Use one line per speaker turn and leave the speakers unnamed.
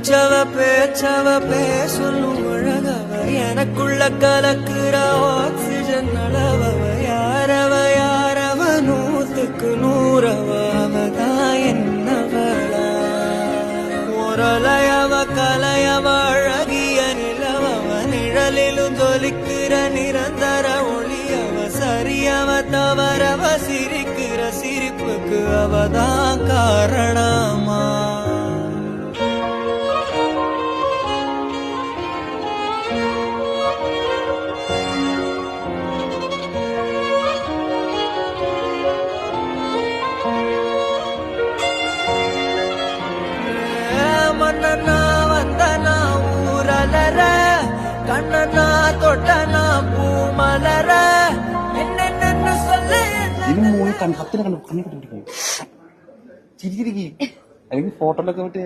மூச்சவ பேச்சவ பேசணும் அழகவ எனக்குள்ள கலக்குற ஆக்சிஜன் அளவவ யாரவ நூத்துக்கு நூறவ அவதான் என்னவளா முரலையவ கலையவ அழகிய நிலவவ நிழலிலும் ஜொலிக்கிற நிரந்தர ஒளியவ சரியவ தவறவ சிரிக்கிற சிரிப்புக்கு அவதான் காரணமா மன்னனா வந்தனா ஊரலர கண்ணனா தொட்டனா பூமலர என்னென்னு சொல்ல
ഇതിന് മോള് കത്തിന് കണ്ണു കണ്ണു കിട്ടിരിക്കും ചിരിച്ചിരിക്കും അല്ലെങ്കിൽ ഫോട്ടോയിലൊക്കെ വിട്ട്